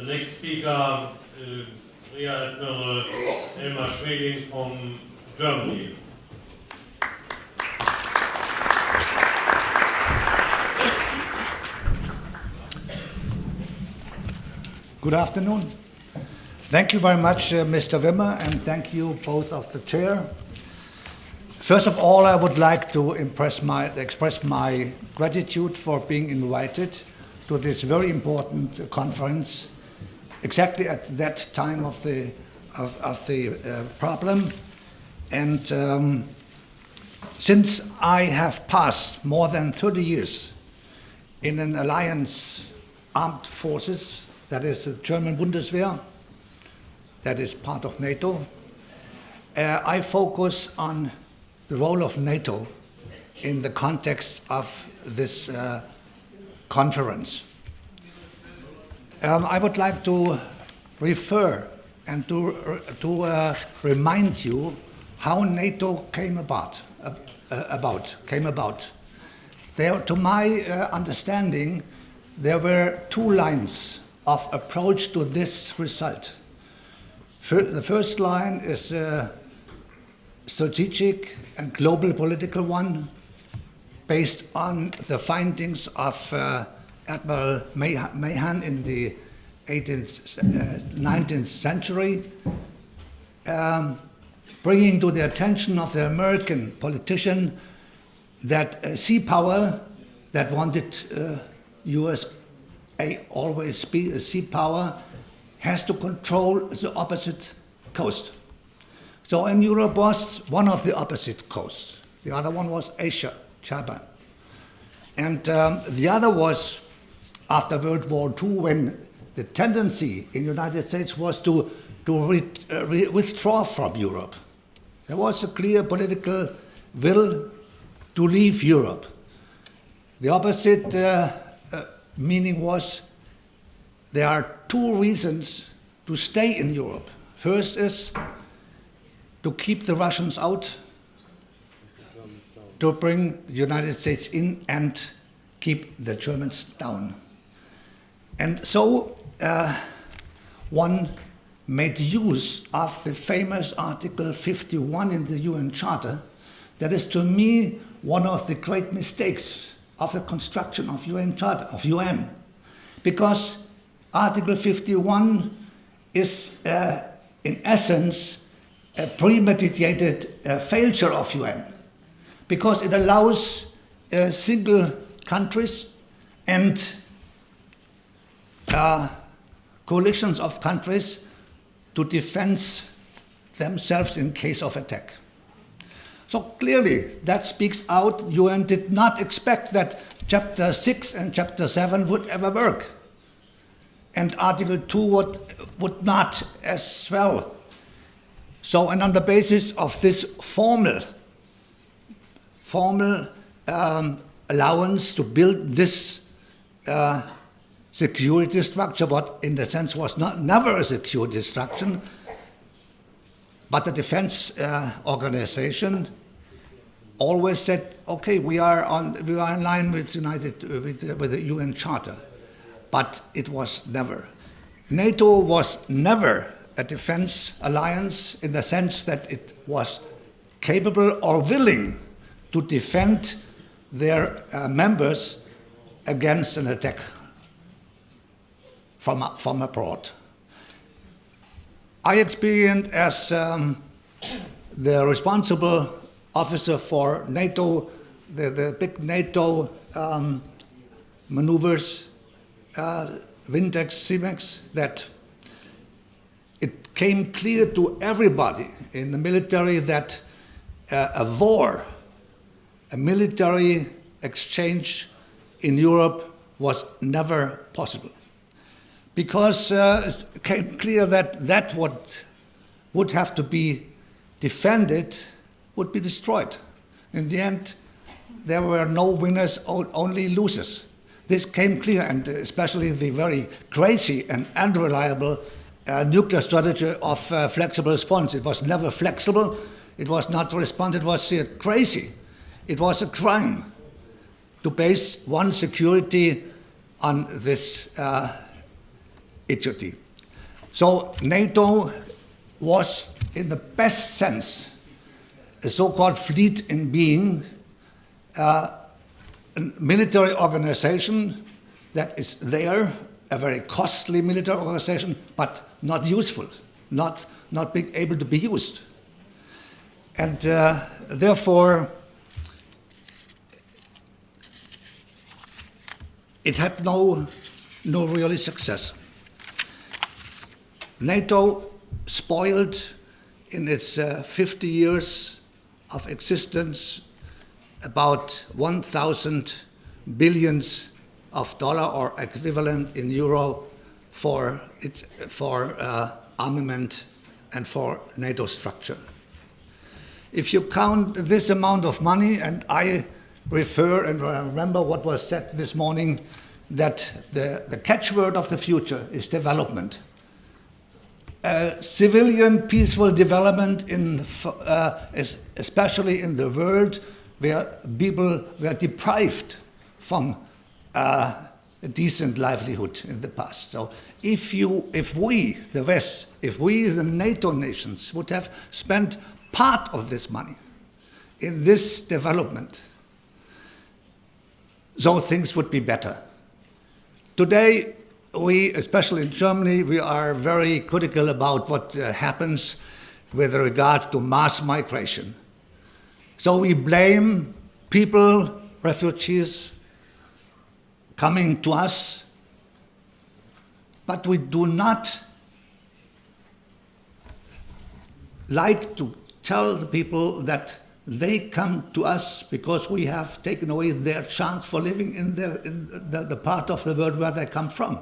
The next speaker, Rear Admiral Elmar SCHMELING from Germany. Good afternoon. Thank you very much, Mr. Wimmer, and thank you both of the chair. First of all, I would like to express my gratitude for being invited to this very important conference, exactly at that time of the problem. And since I have passed more than 30 years in an alliance armed forces, that is the German Bundeswehr, that is part of NATO, I focus on the role of NATO in the context of this conference. I would like to refer and to remind you how NATO came about. There, to my understanding, there were two lines of approach to this result. The first line is a strategic and global political one, based on the findings of Admiral Mahan in the 19th century, bringing to the attention of the American politician that a sea power that wanted USA always be a sea power has to control the opposite coast. So, and Europe was one of the opposite coasts. The other one was Asia, Japan. And the other was after World War II, when the tendency in the United States was to withdraw from Europe. There was a clear political will to leave Europe. The opposite meaning was there are two reasons to stay in Europe. First is to keep the Russians out, to bring the United States in and keep the Germans down. And so one made use of the famous Article 51 in the UN Charter. That is, to me, one of the great mistakes of the construction of UN Charter, of UN. Because Article 51 is, in essence, a premeditated failure of UN, because it allows single countries and coalitions of countries to defend themselves in case of attack. So clearly, that speaks out. UN did not expect that Chapter 6 and Chapter 7 would ever work. And Article 2 would not as well. So, and on the basis of this formal allowance to build this security structure, what in the sense was never a security structure, but the defense organization always said, okay, we are in line with the UN Charter, but it was never. NATO was never a defense alliance in the sense that it was capable or willing to defend their members against an attack from abroad. I experienced as the responsible officer for NATO, the big NATO maneuvers, Wintex, CIMEX, that it came clear to everybody in the military that a war, a military exchange in Europe was never possible. Because it became clear that what would have to be defended would be destroyed. In the end, there were no winners, only losers. This came clear, and especially the very crazy and unreliable nuclear strategy of flexible response. It was never flexible, it was not response, it was crazy. It was a crime to base one security on this idiocy. So NATO was, in the best sense, a so-called fleet in being, a military organization that is there, a very costly military organization, but not useful, not being able to be used. And therefore, it had no real success. NATO spoiled in its 50 years of existence about 1,000 billions of dollar or equivalent in euro for armament and for NATO structure. If you count this amount of money, and I refer and remember what was said this morning, that the catchword of the future is development. Civilian peaceful development, especially in the world where people were deprived from a decent livelihood in the past. So if we, the West, if we, the NATO nations, would have spent part of this money in this development, so things would be better. Today, we, especially in Germany, we are very critical about what happens with regard to mass migration. So we blame people, refugees, coming to us, but we do not like to tell the people that they come to us because we have taken away their chance for living in the part of the world where they come from.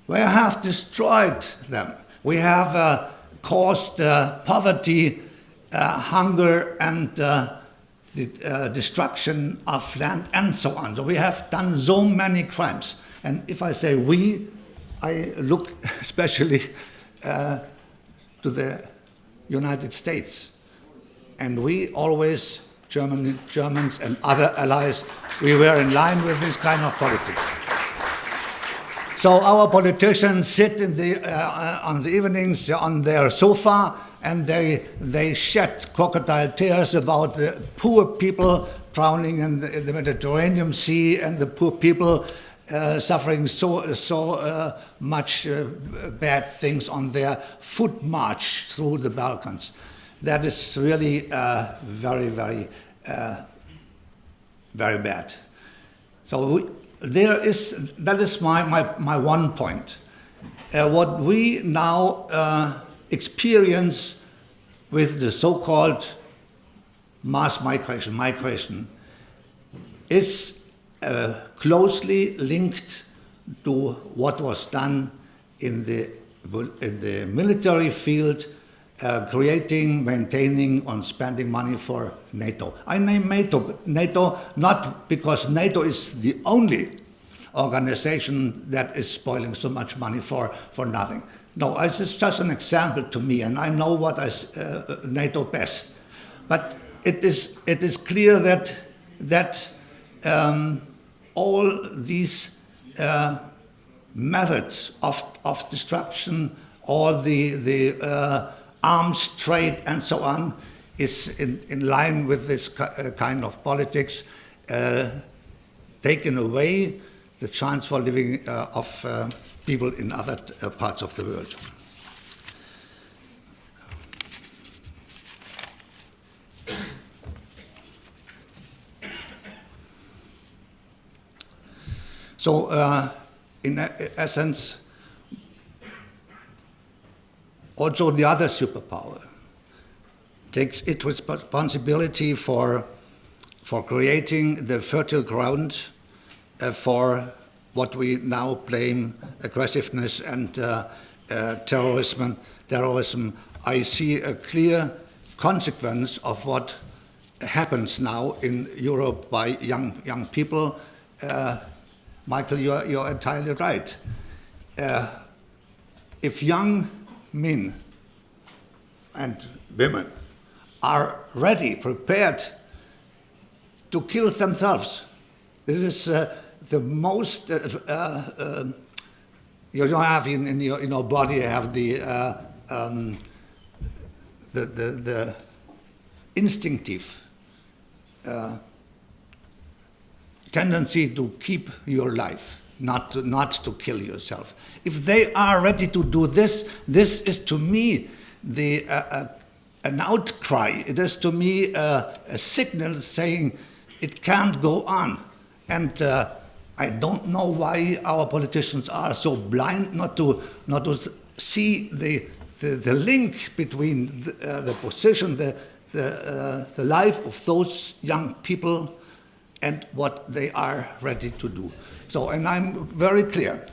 We have destroyed them. We have caused poverty, hunger, and the destruction of land, and so on. So we have done so many crimes. And if I say we, I look especially to the United States. And we always, Germans and other allies, we were in line with this kind of politics. So our politicians sit in on the evenings on their sofa, and they shed crocodile tears about the poor people drowning in the Mediterranean Sea, and the poor people suffering so much bad things on their foot march through the Balkans. That is really very, very, very bad. So that is my one point. What we now experience with the so-called mass migration is closely linked to what was done in the military field, creating, maintaining, and spending money for NATO. I name NATO not because NATO is the only organization that is spoiling so much money for nothing. No, it's just an example to me, and I know what NATO best. But it is clear that all these methods of destruction, all the arms trade and so on, is in line with this kind of politics, taking away the chance for living of people in other parts of the world. So, in essence, also the other superpower takes its responsibility for creating the fertile ground for what we now blame aggressiveness and terrorism. I see a clear consequence of what happens now in Europe by young people. Michael, you're entirely right. If young men and women are ready, prepared to kill themselves, this is the most You don't have in your body, you have the instinctive tendency to keep your life, not to kill yourself. If they are ready to do this, this is to me an outcry. It is to me a signal saying it can't go on. And I don't know why our politicians are so blind not to see the link between the position, the life of those young people and what they are ready to do. So, and I'm very clear.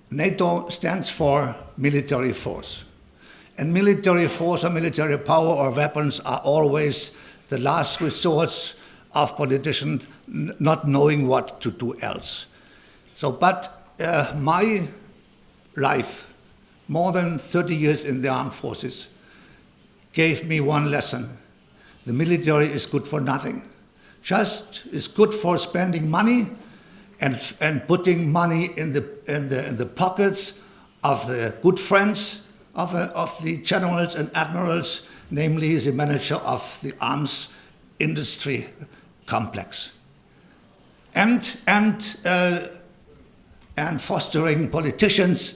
NATO stands for military force. And military force or military power or weapons are always the last resource of politicians not knowing what to do else. So, but my life, more than 30 years in the armed forces, gave me one lesson. The military is good for nothing. Just is good for spending money and putting money in the pockets of the good friends of the generals and admirals, namely the manager of the arms industry complex, and fostering politicians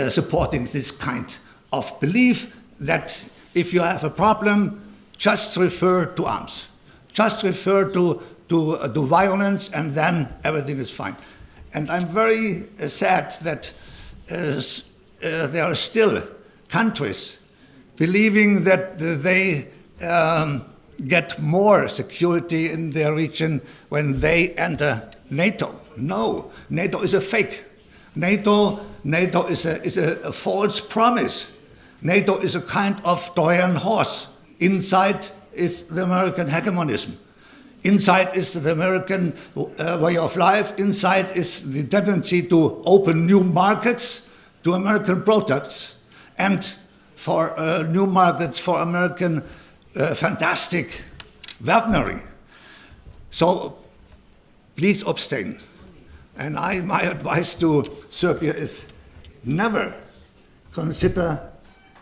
supporting this kind of belief that if you have a problem, just refer to arms, just refer to violence, and then everything is fine. And I'm very sad that there are still countries believing that they get more security in their region when they enter NATO. No, NATO is a fake. NATO is a false promise. NATO is a kind of Trojan horse. Inside is the American hegemonism. Inside is the American way of life. Inside is the tendency to open new markets to American products and for new markets for American fantastic weaponry. So please abstain. And my advice to Serbia is never consider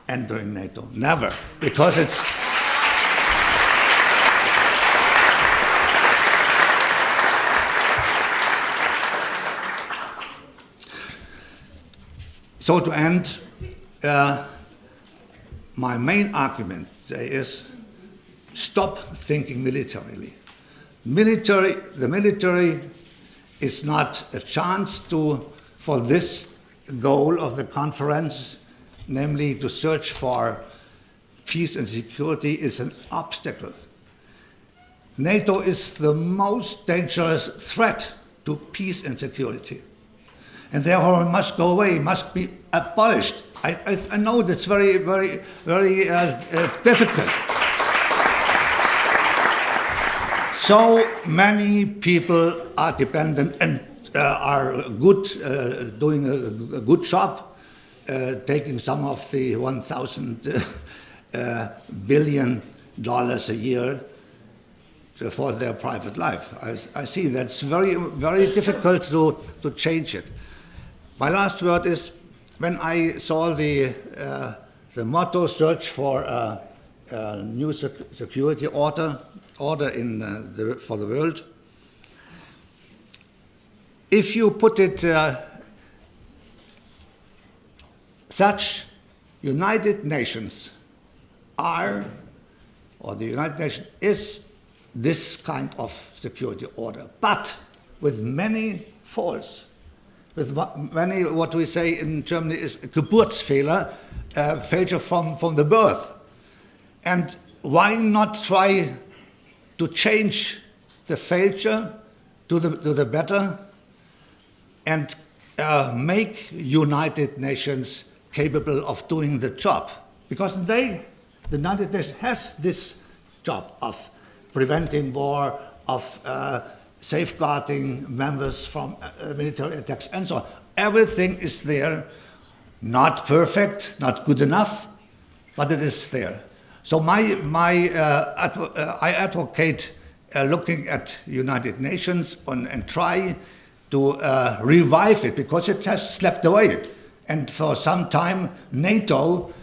entering NATO. Never. Because it's... So to end, my main argument is stop thinking militarily. The military is not a chance for this goal of the conference, namely to search for peace and security, is an obstacle. NATO is the most dangerous threat to peace and security. And therefore it must go away, must be abolished. I know that's very, very, very difficult. So many people are dependent and are good, doing a good job, taking some of the $1,000 billion a year for their private life. I see that's very, very difficult to change it. My last word is, when I saw the motto, search for a new security order for the world, if you put it such, United Nations are, or the United Nations is this kind of security order, but with many faults. With many, what we say in Germany is Geburtsfehler, failure from the birth. And why not try to change the failure to the better and make United Nations capable of doing the job? Because the United Nations has this job of preventing war, of safeguarding members from military attacks, and so on. Everything is there, not perfect, not good enough, but it is there. So I advocate looking at United Nations and try revive it, because it has slept away. And for some time, NATO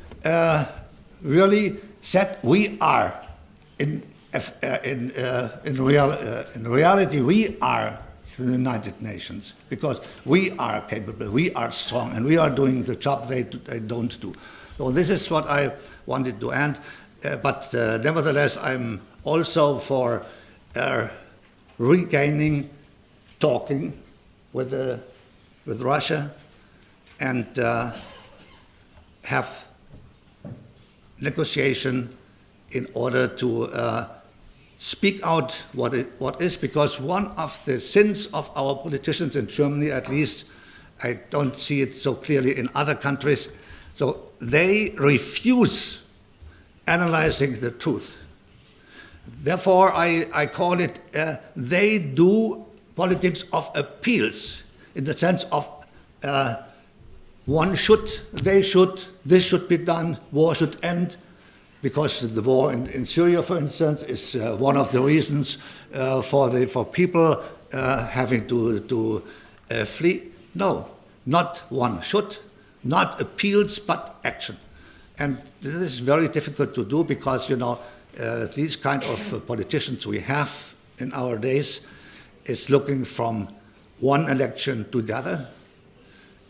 really said, we are, in reality, we are the United Nations, because we are capable, we are strong, and we are doing the job they don't do. So this is what I wanted to end, but nevertheless, I'm also for regaining, talking with Russia, and have negotiation in order to speak out what is, because one of the sins of our politicians in Germany, at least, I don't see it so clearly in other countries, so they refuse analyzing the truth. Therefore, I call it, they do politics of appeals, in the sense of one should, they should, this should be done, war should end, because the war in Syria, for instance, is one of the reasons for people having to flee. No, not one should, not appeals, but action. And this is very difficult to do, because, you know, these kind of politicians we have in our days is looking from one election to the other,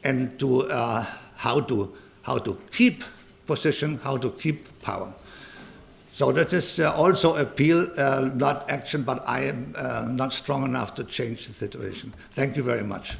and to how to keep position, how to keep power. So that is also appeal, not action, but I am not strong enough to change the situation. Thank you very much.